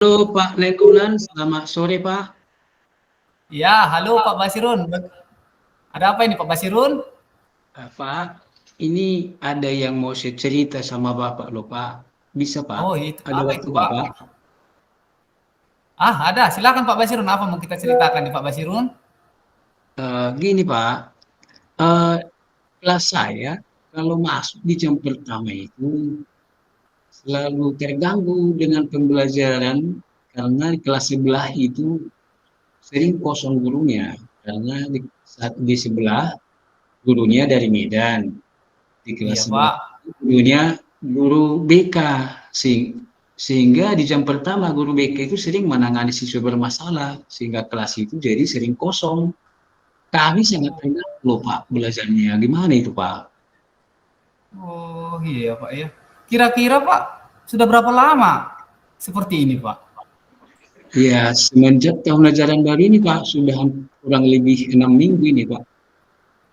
Halo Pak Lengkulan, selamat sore Pak. Ya, halo Pak Basirun. Ada apa ini Pak Basirun? Pak, ini ada yang mau saya cerita sama Bapak loh Pak. Bisa Pak? Oh, itu Ada apa waktu itu nggak Pak? Pak? Ah, ada. Silakan Pak Basirun. Apa mau kita ceritakan nih Pak Basirun? Gini Pak, eh, kelas saya kalau masuk di jam pertama itu selalu terganggu dengan pembelajaran karena di kelas sebelah itu sering kosong gurunya. Karena di sebelah gurunya dari Medan, di kelas Iya sebelah Pak. gurunya guru BK sehingga di jam pertama guru BK itu sering menangani siswa bermasalah sehingga kelas itu jadi sering kosong. Kami sangat Oh, terganggu loh Pak belajarnya. Gimana itu Pak? oh iya Pak ya. Kira-kira Pak, sudah berapa lama seperti ini Pak? Ya semenjak tahun ajaran baru ini Pak sudah kurang lebih 6 minggu ini Pak.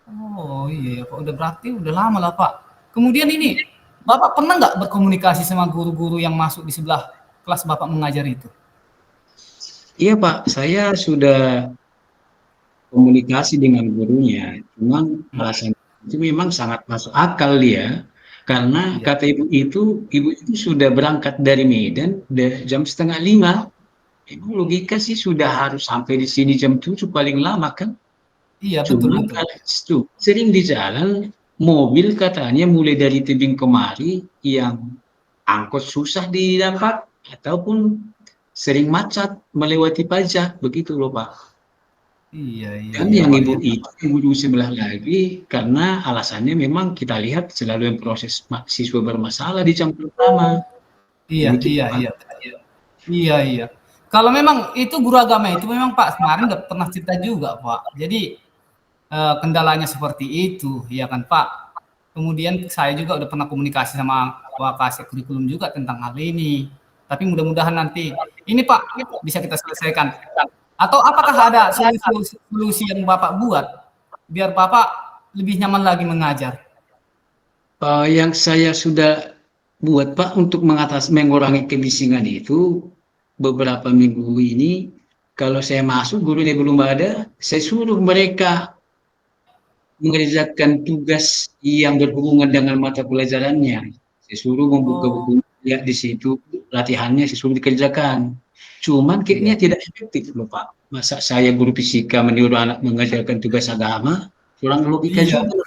Oh iya ya Pak, udah berarti udah lama lah Pak. Kemudian ini, Bapak pernah nggak berkomunikasi sama guru-guru yang masuk di sebelah kelas Bapak mengajar itu? Iya Pak, saya sudah komunikasi dengan gurunya. Cuman alasan itu memang sangat masuk akal dia. Karena Iya. kata ibu itu sudah berangkat dari Medan jam setengah 5. Emang logika sih sudah harus sampai di sini jam 7 paling lama kan? Iya, betul Cuman betul. sering di jalan mobil katanya mulai dari tebing kemari yang angkot susah didapat ataupun sering macet melewati pajak begitu loh Pak. Iya iya Dan iya yang Pak ibu ya. itu ibu sebelah lagi karena alasannya memang kita lihat selalu yang proses siswa bermasalah di jam pertama. Iya Begitu iya Pak. iya. Iya iya. Kalau memang itu guru agama itu memang Pak kemarin udah pernah cerita juga Pak. Jadi kendalanya seperti itu, ya kan Pak. Kemudian saya juga udah pernah komunikasi sama Wakasek kurikulum juga tentang hal ini. Tapi mudah-mudahan nanti ini Pak bisa kita selesaikan. Atau apakah ada solusi yang Bapak buat biar Bapak lebih nyaman lagi mengajar? Yang saya sudah buat Pak untuk mengurangi kebisingan itu beberapa minggu ini kalau saya masuk gurunya belum ada, saya suruh mereka mengerjakan tugas yang berhubungan dengan mata pelajarannya. Saya suruh membuka Oh, buku lihat di situ latihannya saya suruh dikerjakan. Cuman iya. kayaknya tidak efektif loh Pak. Masa saya guru fisika menyuruh anak mengerjakan tugas agama, kurang logika Iya. juga.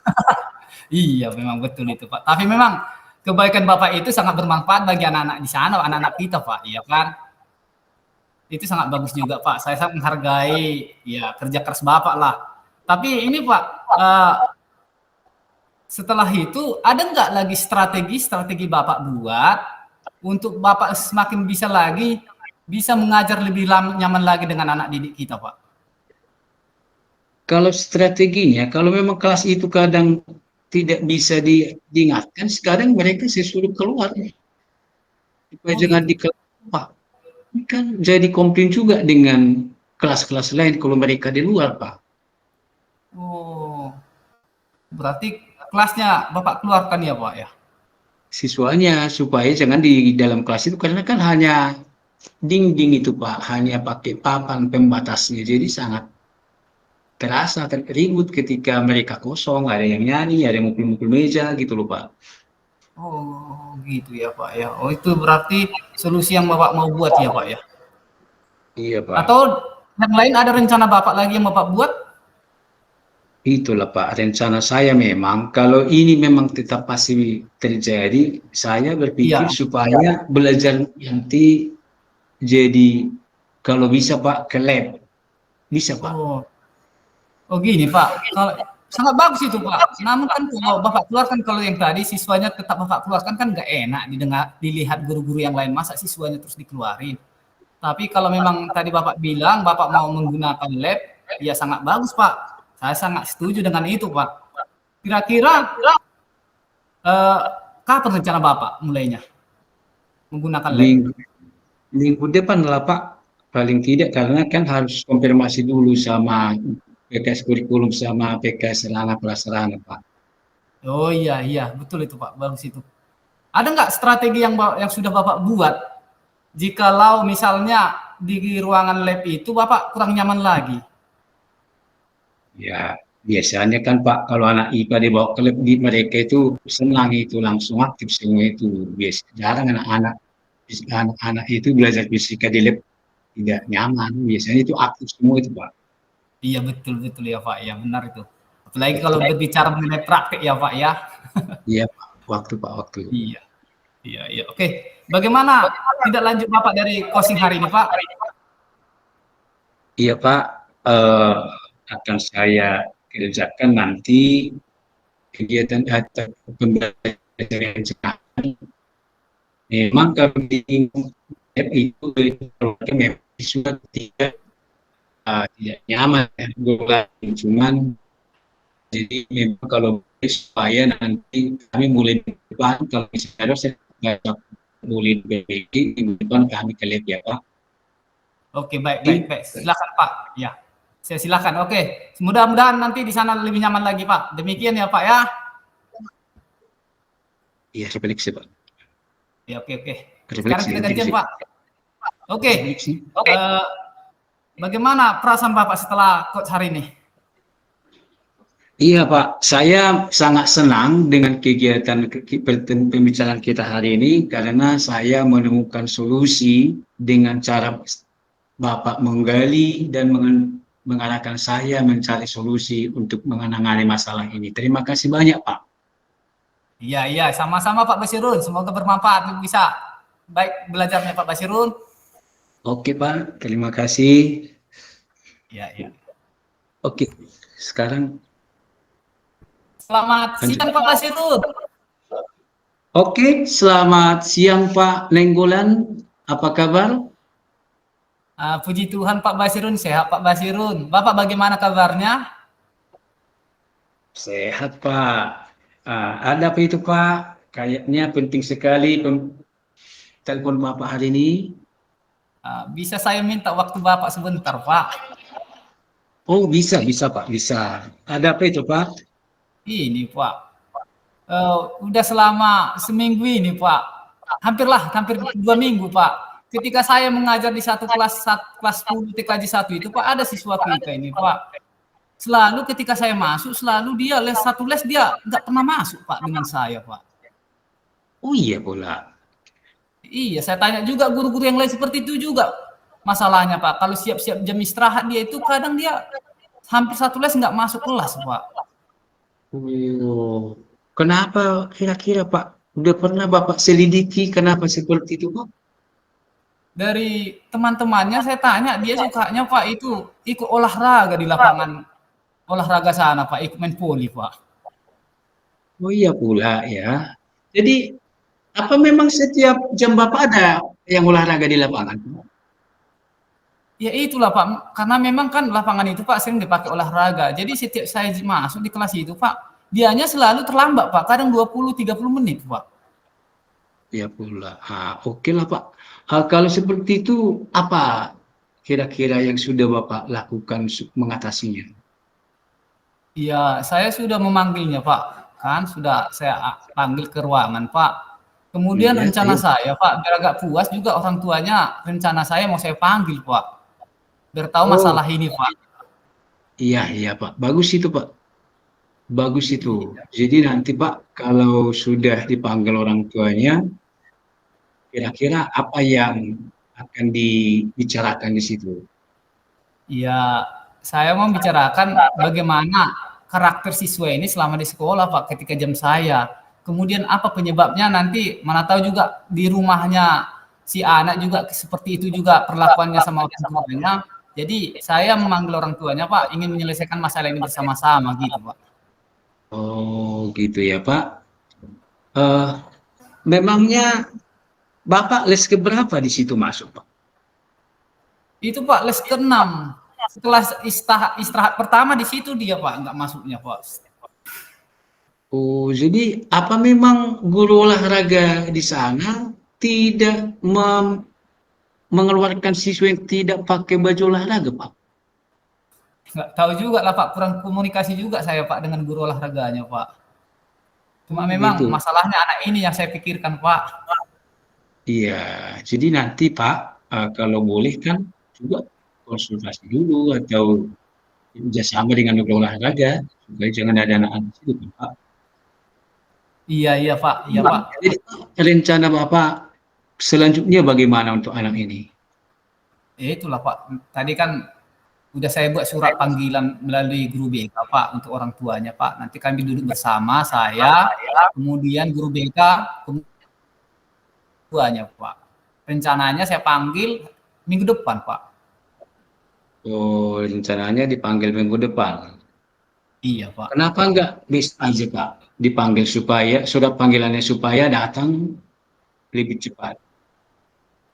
Iya, memang betul itu, Pak. Tapi memang kebaikan Bapak itu sangat bermanfaat bagi anak-anak di sana, anak-anak kita, Pak, iya kan? Itu sangat bagus juga, Pak. Saya sangat menghargai ya kerja keras Bapak lah. Tapi ini, Pak, setelah itu ada nggak lagi strategi Bapak buat untuk Bapak semakin bisa mengajar lebih nyaman lagi dengan anak didik kita, Pak? Kalau strateginya, kalau memang kelas itu kadang tidak bisa diingatkan, sekarang mereka saya suruh keluar supaya Oh jangan gitu. di kelas. Pak, ini kan jadi komplain juga dengan kelas-kelas lain kalau mereka di luar Pak. Oh, berarti kelasnya Bapak keluarkan ya, Pak ya? Siswanya supaya jangan di dalam kelas itu karena kan hanya dinding itu Pak, hanya pakai papan pembatasnya. Jadi sangat terasa ribut ketika mereka kosong, ada yang nyanyi, ada yang mukul-mukul meja gitu loh Pak. Oh, gitu ya, Pak, ya. Oh, itu berarti solusi yang Bapak mau buat ya, Pak, ya? Iya Pak. Atau yang lain ada rencana Bapak lagi yang Bapak buat? Itulah Pak, rencana saya memang kalau ini memang tetap masih terjadi, saya berpikir Iya. supaya belajar nanti jadi kalau bisa Pak ke lab, bisa Pak. Oh. Oh, gini, Pak, kalau sangat bagus itu, Pak. Namun kan kalau Bapak keluarkan kalau yang tadi siswanya tetap Bapak keluarkan kan nggak enak dilihat guru-guru yang lain, masa siswanya terus dikeluarin. Tapi kalau memang tadi Bapak bilang Bapak mau menggunakan lab, ya sangat bagus, Pak. Saya sangat setuju dengan itu, Pak. Kira-kira eh, kapan rencana Bapak mulainya menggunakan lab? Minggu, minggu depan lah Pak, paling tidak karena kan harus konfirmasi dulu sama PKS kurikulum sama PKS sarana prasarana Pak. Oh iya iya, betul itu Pak, bagus itu. Ada nggak strategi yang sudah Bapak buat jikalau misalnya di ruangan lab itu Bapak kurang nyaman lagi? Ya, biasanya kan Pak, kalau anak IPA dibawa ke lab di mereka itu senang itu langsung aktif semua itu. Biasa jarang anak-anak itu belajar fisika di lab tidak nyaman. Biasanya itu aktif semua itu Pak. Iya betul betul ya Pak, ya benar itu. Apalagi kalau Betul. berbicara mengenai praktik ya Pak ya. Iya Pak, waktu. Iya, iya, iya. Oke, bagaimana tidak lanjut Bapak dari coaching hari ini Pak? Iya Pak, eh, akan saya kerjakan nanti kegiatan atau pembelajaran sekarang. Memang kalau di lab itu memang siswa tidak nyaman ya, cuman jadi memang kalau supaya nanti kami mulai di depan, kalau misalnya ada saya mulai di depan kami ke lab ya Pak. Oke, baik, baik, baik. Silakan Pak. Ya, saya silakan. Oke, mudah-mudahan nanti di sana lebih nyaman lagi Pak. Demikian ya Pak ya. Iya, refleksi Pak. Ya, oke, oke. Sekarang Refleksi, kita gantian refleksi. Pak. Oke, Refleksi. bagaimana perasaan Bapak setelah coach hari ini? Iya Pak, saya sangat senang dengan kegiatan pembicaraan kita hari ini karena saya menemukan solusi dengan cara Bapak menggali dan mengarahkan saya mencari solusi untuk menangani masalah ini. Terima kasih banyak Pak. Iya, iya, sama-sama Pak Basirun. Semoga bermanfaat bisa baik belajarnya Pak Basirun. Oke Pak, terima kasih. Iya, iya. Oke, sekarang Selamat siang Pak Basirun. Oke, selamat siang Pak Nenggolan. Apa kabar? Puji Tuhan Pak Basirun, sehat Pak Basirun. Bapak bagaimana kabarnya? Sehat Pak. Ada apa itu Pak? Kayaknya penting sekali telepon Bapak hari ini. Bisa saya minta waktu Bapak sebentar Pak? Oh bisa Pak, bisa. Ada apa itu Pak? Ini Pak, udah selama seminggu ini Pak, hampir 2 minggu Pak. Ketika saya mengajar di satu kelas 10 TKJ 1 itu Pak, ada siswa kita ini Pak. Selalu ketika saya masuk, selalu dia satu les dia nggak pernah masuk Pak dengan saya Pak. Oh iya pula. Iya, saya tanya juga guru-guru yang lain seperti itu juga. Masalahnya Pak, kalau siap-siap jam istirahat dia itu kadang dia hampir satu les nggak masuk kelas Pak. Oh, kenapa kira-kira Pak? Udah pernah Bapak selidiki kenapa seperti itu Pak? Dari teman-temannya saya tanya, dia sukanya Pak itu ikut olahraga di lapangan olahraga sana Pak, ikut main voli Pak. Oh iya pula ya. Jadi apa memang setiap jam Bapak ada yang olahraga di lapangan? Ya itulah Pak, karena memang kan lapangan itu Pak sering dipakai olahraga. Jadi setiap saya masuk di kelas itu Pak, dianya selalu terlambat Pak, kadang 20-30 menit Pak. Ya pula. Oke lah Pak. Kalau seperti itu, apa kira-kira yang sudah Bapak lakukan mengatasinya? Iya, saya sudah memanggilnya Pak, kan sudah saya panggil ke ruangan Pak. Kemudian Ya, rencana saya Pak, biar agak puas juga orang tuanya, rencana saya mau saya panggil Pak, biar tahu oh masalah ini Pak. iya Pak. Bagus itu Pak. Bagus itu. Jadi nanti Pak, kalau sudah dipanggil orang tuanya, kira-kira apa yang akan dibicarakan di situ? Iya, saya mau bicarakan bagaimana karakter siswa ini selama di sekolah Pak, ketika jam saya. Kemudian apa penyebabnya nanti, mana tahu juga di rumahnya si anak juga seperti itu juga perlakuannya sama orang tuanya. Jadi saya memanggil orang tuanya Pak, ingin menyelesaikan masalah ini bersama-sama gitu Pak. Oh gitu ya Pak. Eh, memangnya Bapak les keberapa di situ masuk Pak? Itu Pak les ke-6. Setelah istirahat pertama di situ dia Pak, nggak masuknya Pak. Oh, jadi apa memang guru olahraga di sana tidak mengeluarkan siswa yang tidak pakai baju olahraga, Pak? Nggak tahu juga lah Pak, kurang komunikasi juga saya Pak dengan guru olahraganya Pak. Cuma Oh, memang gitu. masalahnya anak ini yang saya pikirkan Pak. Iya, jadi nanti Pak, kalau boleh kan juga konsultasi dulu atau kerjasama dengan dokter olahraga supaya jangan ada anak-anak situ kan Pak. Iya iya Pak, iya Pak, Pak. jadi rencana Bapak selanjutnya bagaimana untuk anak ini? Ya itulah Pak, tadi kan udah saya buat surat panggilan melalui guru BK Pak untuk orang tuanya Pak. Nanti kami duduk bersama saya, kemudian guru BK, kemudian tuanya Pak. Rencananya saya panggil minggu depan Pak. Oh, rencananya dipanggil minggu depan. Iya Pak. Kenapa enggak bis aja Pak, dipanggil supaya surat panggilannya supaya datang lebih cepat?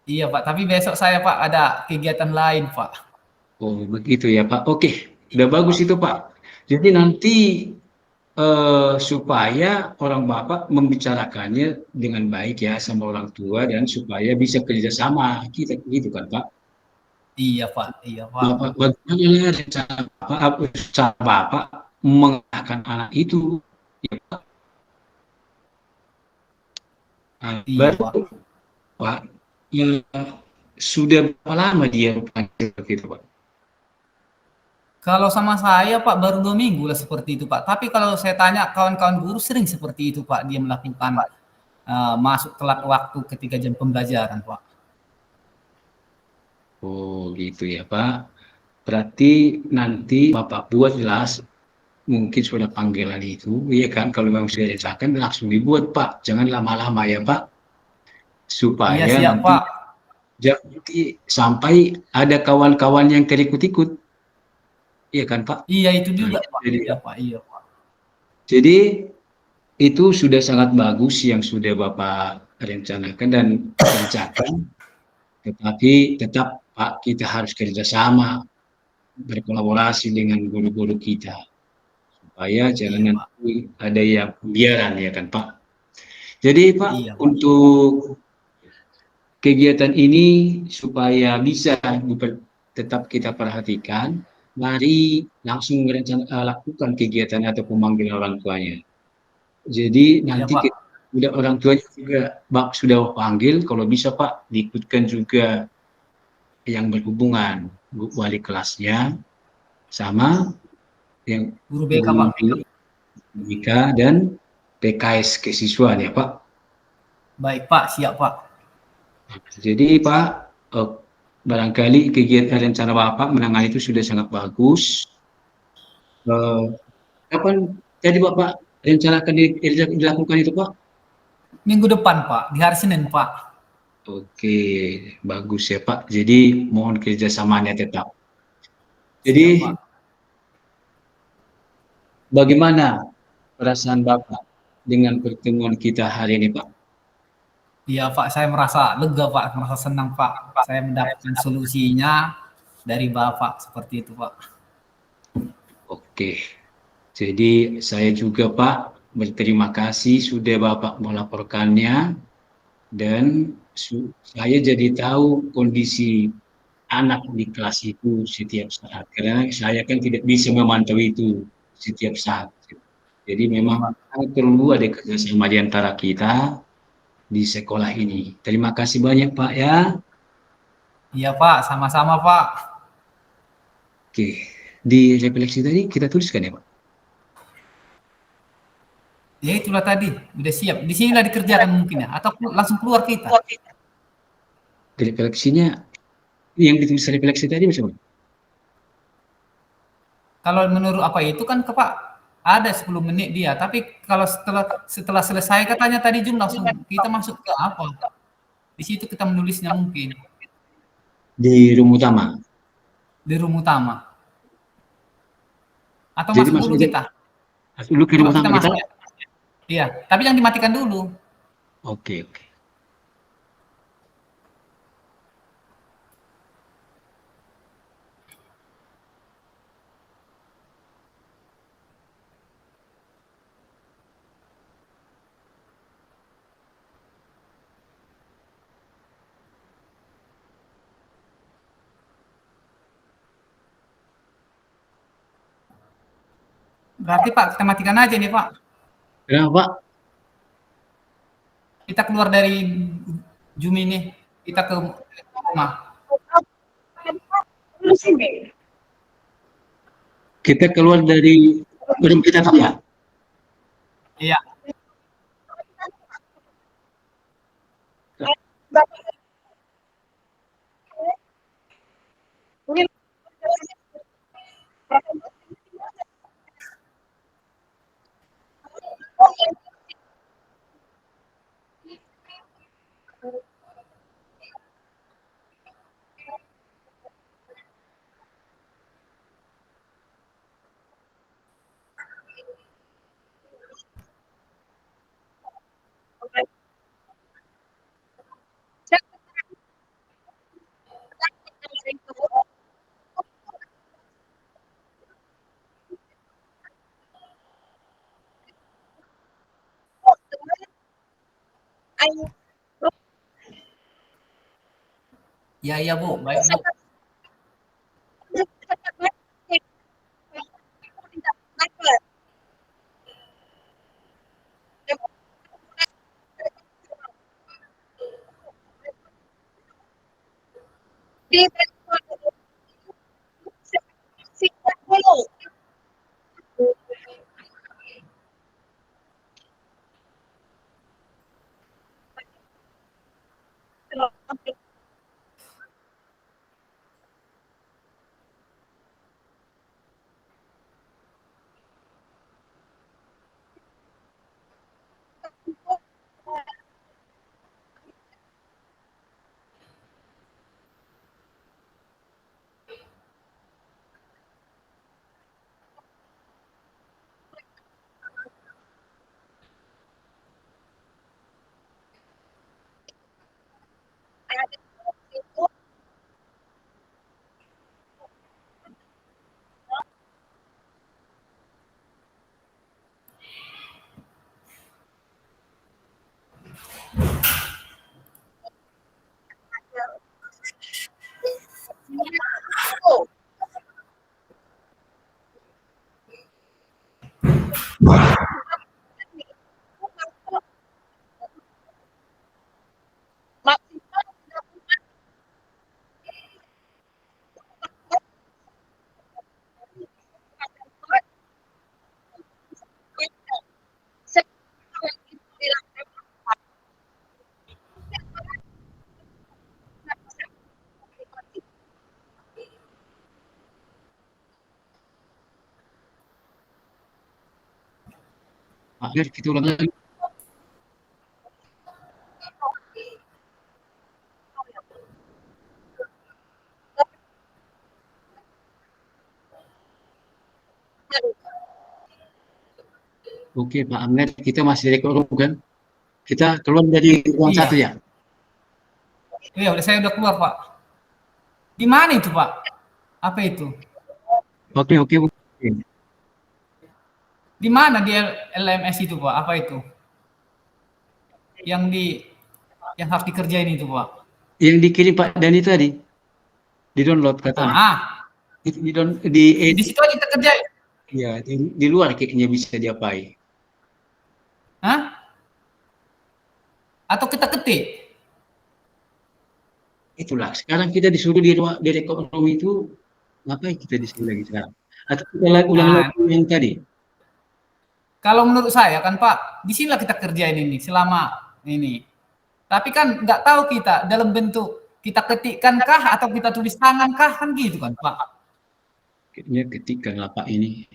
Iya Pak, tapi besok saya Pak ada kegiatan lain Pak. Oh, begitu ya Pak. Oke, udah Iya bagus Pak. itu Pak. Jadi nanti supaya orang Bapak membicarakannya dengan baik ya sama orang tua dan supaya bisa kerjasama kita gitu kan Pak. Iya Pak, iya Pak. Bapak bagaimana rencana Bapak, cara Bapak mengarahkan anak itu ya Pak. Nah, Iya baru Pak. Pak, ya, sudah berapa lama dia panggil gitu Pak? Kalau sama saya Pak baru 2 minggu lah seperti itu Pak. Tapi kalau saya tanya kawan-kawan guru sering seperti itu Pak, dia melakukan masuk telat waktu ketika jam pembelajaran Pak. Oh gitu ya Pak. Berarti nanti Bapak buat jelas mungkin sudah panggilan itu, iya kan? Kalau memang sudah disahkan langsung dibuat Pak, jangan lama-lama ya Pak, Iya supaya siap nanti Pak. nanti sampai ada kawan-kawan yang terikut-ikut, iya kan Pak? Iya itu Nah, juga itu Pak. jadi, Iya Pak, iya Pak. jadi itu sudah sangat bagus yang sudah Bapak rencanakan dan kerjakan, tetapi tetap Pak kita harus kerjasama, berkolaborasi dengan guru-guru kita. Supaya Iya jangan Pak. nanti ada yang pembiaran ya kan Pak. Jadi Iya Pak Pak. untuk kegiatan ini supaya bisa tetap kita perhatikan, mari langsung lakukan kegiatan atau pemanggilan orang tuanya. Jadi Iya nanti Pak. kita, udah orang tuanya juga Pak sudah panggil, kalau bisa Pak diikutkan juga yang berhubungan wali kelasnya sama yang Guru BK guru Pak. BK dan PKS kesiswaan ya Pak. Baik Pak, siap Pak. Jadi Pak, barangkali kegiatan rencana Bapak menangani itu sudah sangat bagus. Eh, Kapan tadi Bapak rencanakan dilakukan itu Pak? Minggu depan Pak, di hari Senin Pak. Oke, bagus ya Pak. Jadi mohon kerjasamanya tetap. Siap Jadi Pak. bagaimana perasaan Bapak dengan pertemuan kita hari ini Pak? Iya Pak, saya merasa lega Pak, merasa senang Pak. Saya mendapatkan solusinya dari Bapak seperti itu Pak. Oke, jadi saya juga Pak berterima kasih sudah Bapak melaporkannya dan saya jadi tahu kondisi anak di kelas itu setiap saat karena saya kan tidak bisa memantau itu setiap saat. Jadi Iya memang Pak. sangat perlu ada kerjasama di antara kita di sekolah ini. Terima kasih banyak Pak ya. Iya Pak, sama-sama Pak. Oke, di refleksi tadi kita tuliskan ya Pak. Ya itulah tadi, udah siap. Di sinilah dikerjakan mungkin ya, atau langsung keluar kita. Di refleksinya yang ditulis refleksi tadi bisa Pak? Kalau menurut apa itu kan ke Pak ada 10 menit dia, tapi kalau setelah setelah selesai katanya tadi Jun langsung kita masuk ke apa? Di situ kita menulisnya mungkin Di room utama. di room utama. Atau Jadi masuk dulu maksudnya kita? dulu ke room Coba kita utama kita. masuk ya. Iya, tapi jangan dimatikan dulu. Oke, oke. Berarti Pak, kita matikan aja nih Pak. Kenapa Pak? Kita keluar dari Jumi nih kita ke rumah. Kita keluar dari gedung kita Pak ya. Iya. Iya, iya Bu, baik Bu. Pak Ger, kita ulang lagi. Oke Pak Ahmed, kita masih rekor kan? Kita keluar dari ruang satu Iya. ya. Iya, saya udah keluar Pak. Di mana itu Pak? Apa itu? Oke oke oke. Di mana di LMS itu Pak? Apa itu? Yang di yang harus dikerjain itu Pak? Yang dikirim Pak Dani tadi, di download katanya. Ah, Itu di down, di di situ aja kita kerjain. ya di luar kayaknya bisa diapain. Hah? Atau kita ketik? Itulah. Sekarang kita disuruh di ruang di rekor room itu ngapain kita di sini lagi sekarang? Atau kita ulang Nah, lagi yang tadi? kalau menurut saya kan Pak, di sinilah kita kerjain ini selama ini. Tapi kan nggak tahu kita dalam bentuk kita ketikkan kah atau kita tulis tangan kah kan gitu kan Pak. Kayaknya ketika ngapa ini.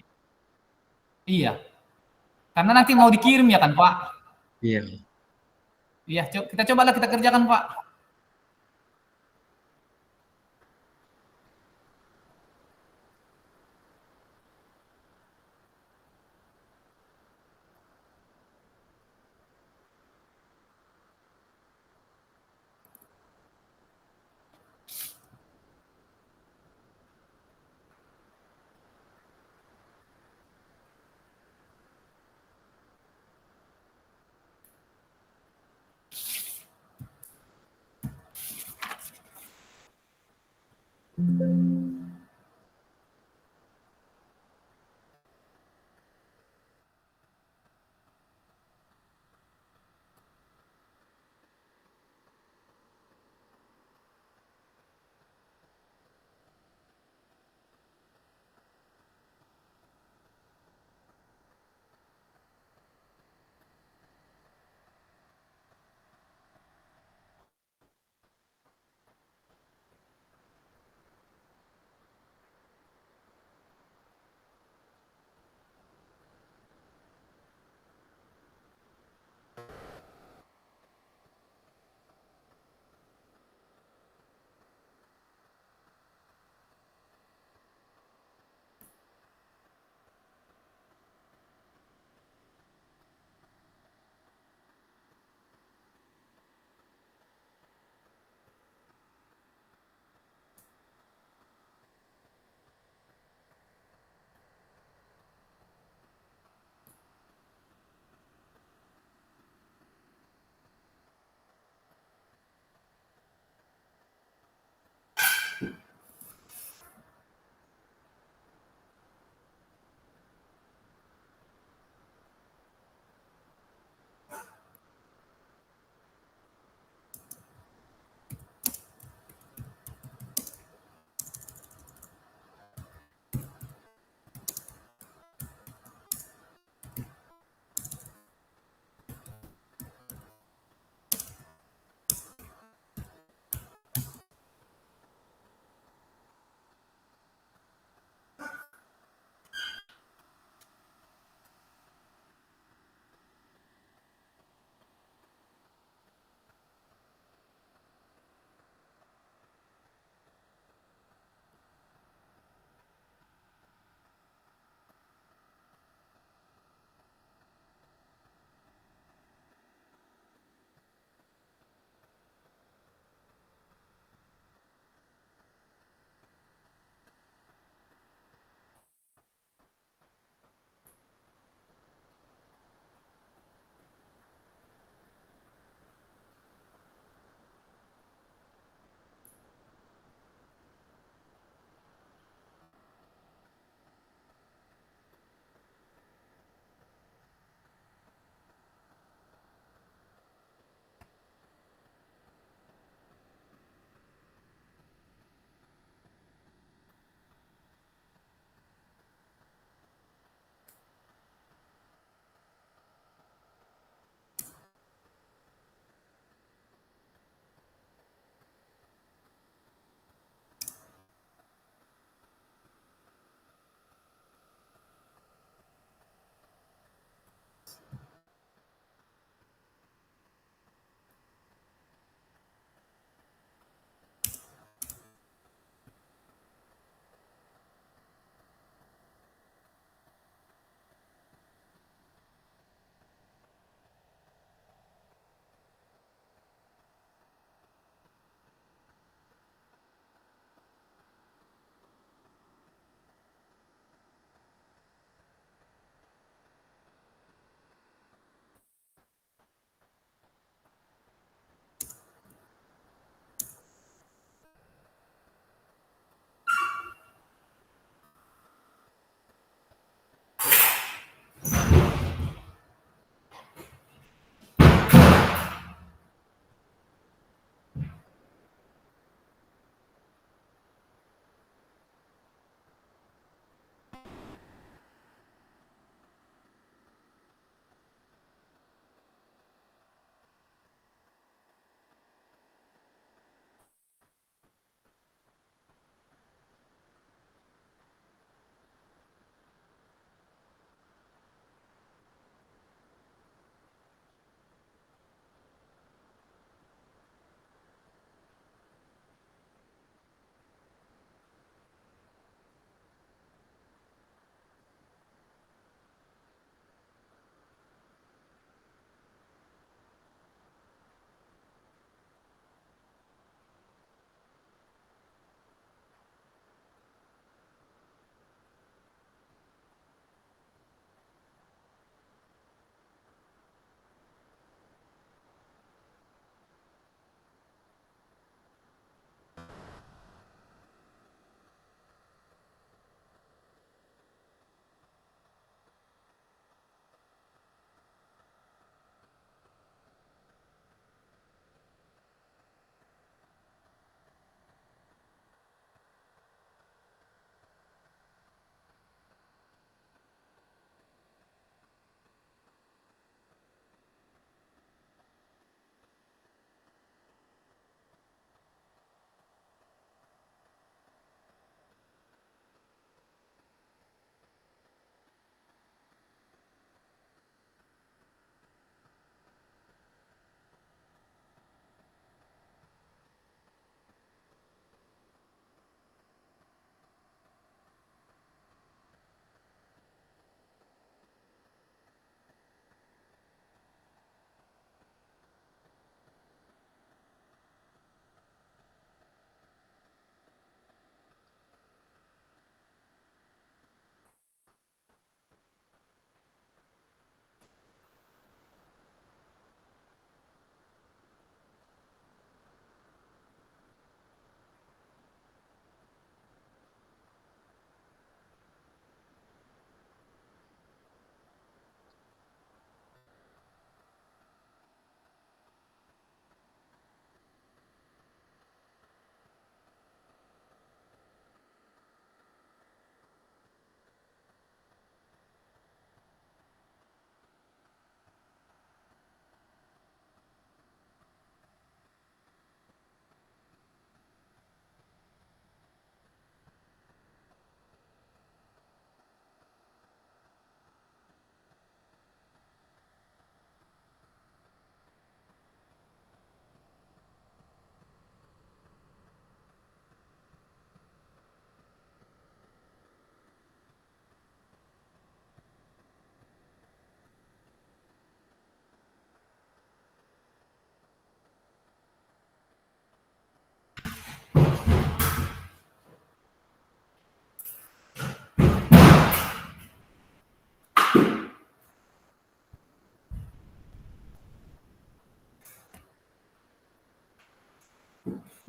Iya. Karena nanti mau dikirim ya kan Pak. Iya. Iya, kita cobalah kita kerjakan Pak.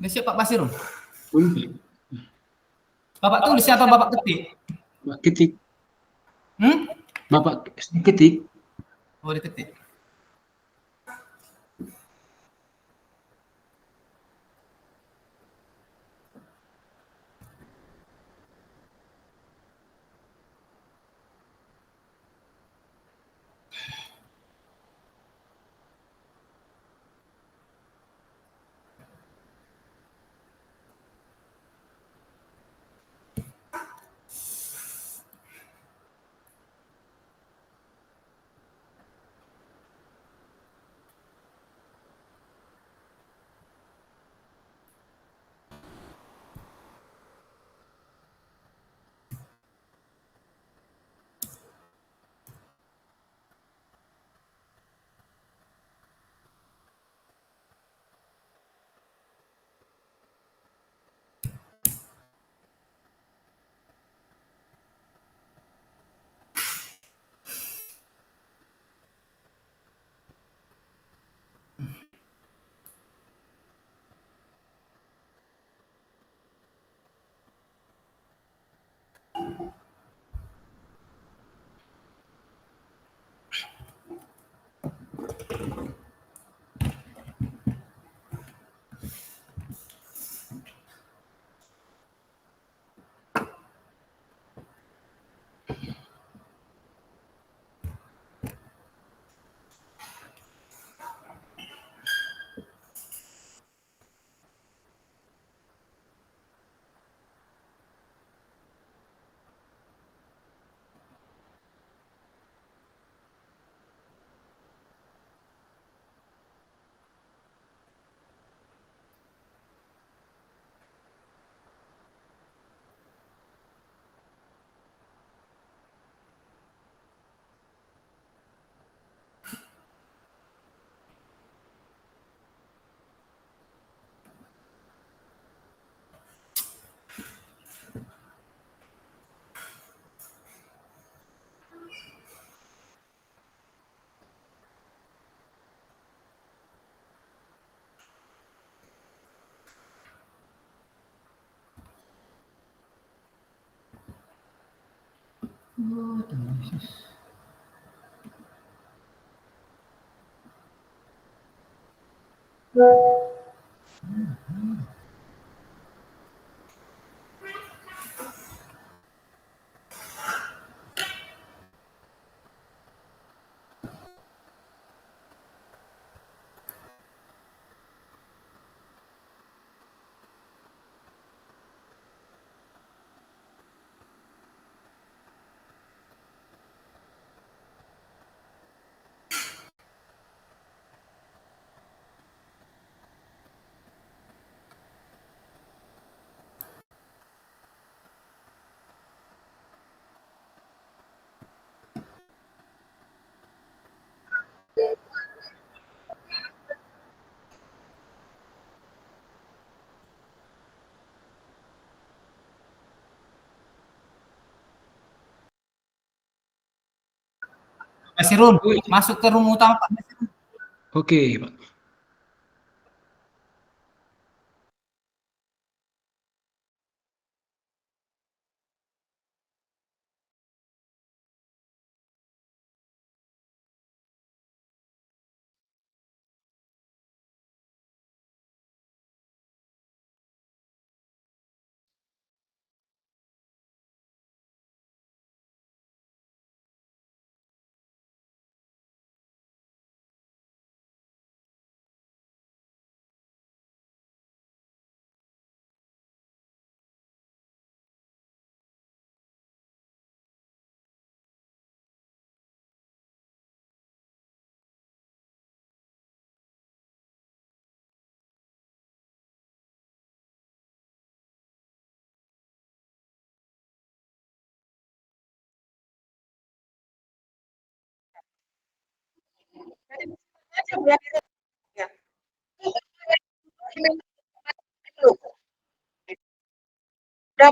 Udah siap Pak Basirun? Boleh. Bapak tulis atau Bapak ketik? Bapak ketik. Hmm? Bapak ketik. Oh, diketik. Basirun, Wih, masuk ke room utama Pak Basirun. oke, Pak. Udah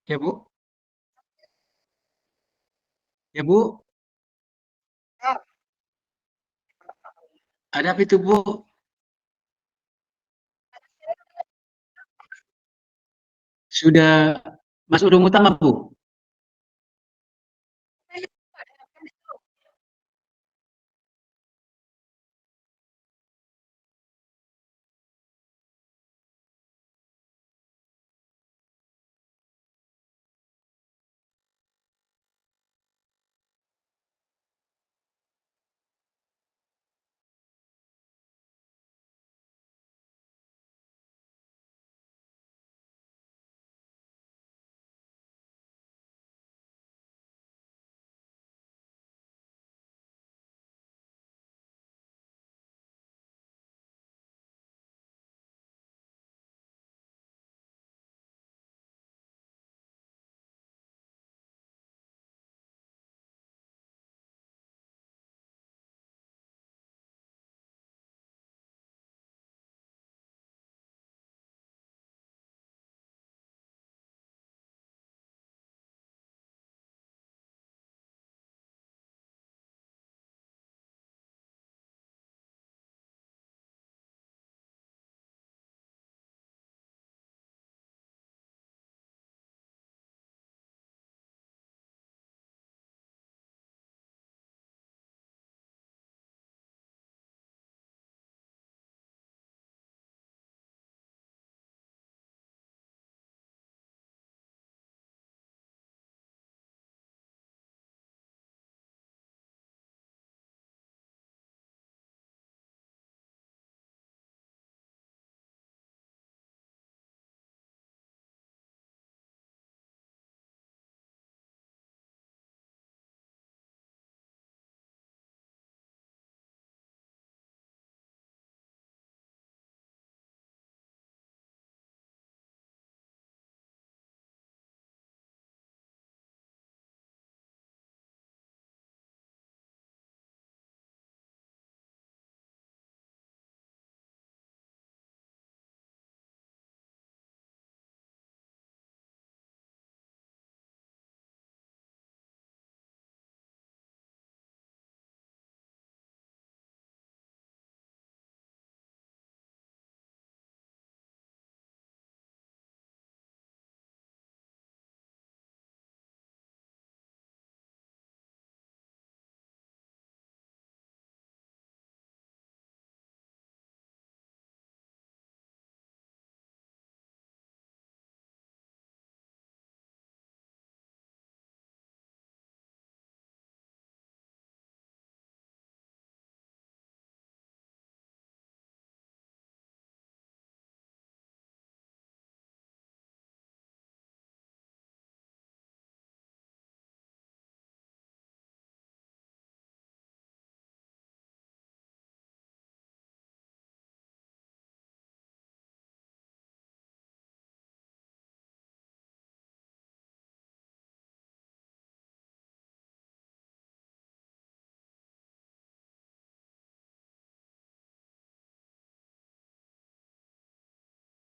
Ya Bu, ya Bu, ada apa itu Bu? Sudah masuk room utama Bu?